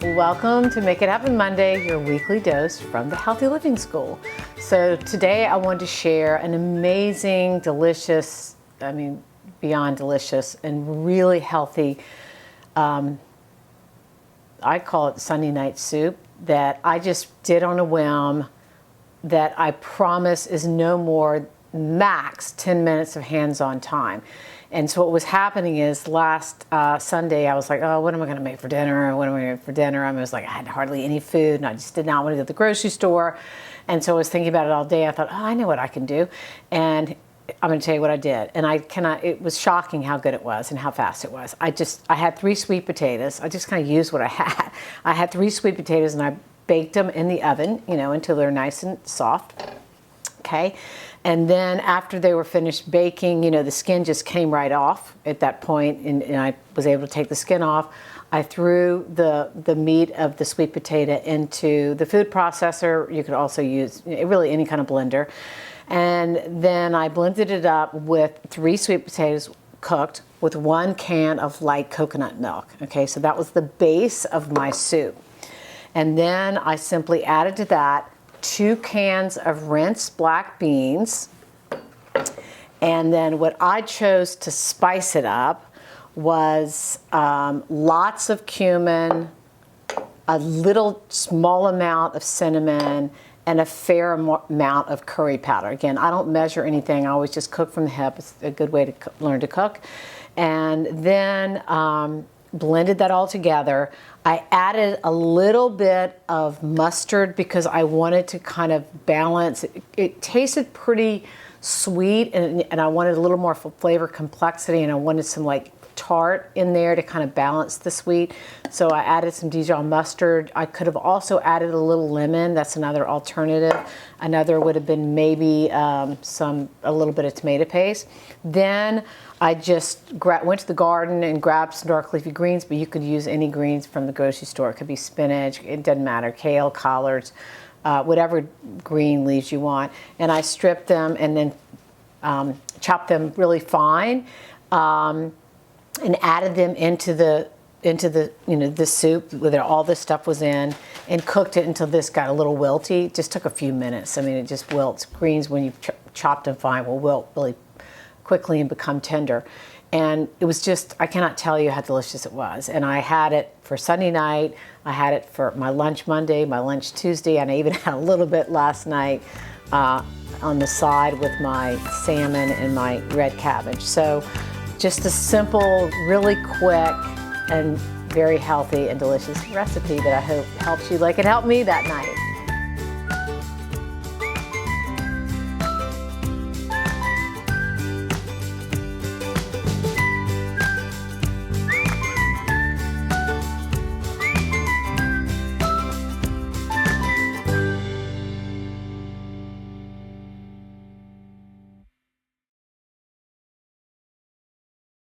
Welcome to Make It Happen Monday, your weekly dose from the Healthy Living School. So today I wanted to share an amazing, delicious, beyond delicious and really healthy, I call it Sunday night soup, that I just did on a whim, that I promise is no more max 10 minutes of hands-on time. And so what was happening is last Sunday, I was like, oh, what am I going to make for dinner? What am I going to make for dinner? I was like, I had hardly any food, and I just did not want to go to the grocery store. And so I was thinking about it all day. I thought, oh, I know what I can do. And I'm going to tell you what I did. And it was shocking how good it was and how fast it was. I had 3 sweet potatoes. I just kind of used what I had. I had 3 sweet potatoes, and I baked them in the oven, until they're nice and soft. Okay. And then after they were finished baking, the skin just came right off at that point, and I was able to take the skin off. I threw the meat of the sweet potato into the food processor. You could also use really any kind of blender. And then I blended it up with 3 sweet potatoes cooked with 1 can of light coconut milk. Okay, so that was the base of my soup. And then I simply added to that 2 cans of rinsed black beans. And then what I chose to spice it up was lots of cumin, a little small amount of cinnamon, and a fair amount of curry powder. Again, I don't measure anything. I always just cook from the hip. It's a good way to learn to cook. And then blended that all together. I added a little bit of mustard because I wanted to kind of balance. It tasted pretty sweet, and I wanted a little more flavor complexity, and I wanted some tart in there to kind of balance the sweet. So I added some Dijon mustard. I could have also added a little lemon. That's another alternative. Another would have been maybe a little bit of tomato paste. Then I just went to the garden and grabbed some dark leafy greens, but you could use any greens from the grocery store. It could be spinach, it doesn't matter, kale, collards, whatever green leaves you want. And I stripped them and then chopped them really fine, and added them into the soup where all this stuff was in, and cooked it until this got a little wilty. It just took a few minutes. It just wilts. Greens, when you chopped them fine, will wilt really quickly and become tender. And it was just, I cannot tell you how delicious it was. And I had it for Sunday night. I had it for my lunch Monday, my lunch Tuesday, and I even had a little bit last night on the side with my salmon and my red cabbage. So just a simple, really quick, and very healthy and delicious recipe that I hope helps you like it helped me that night.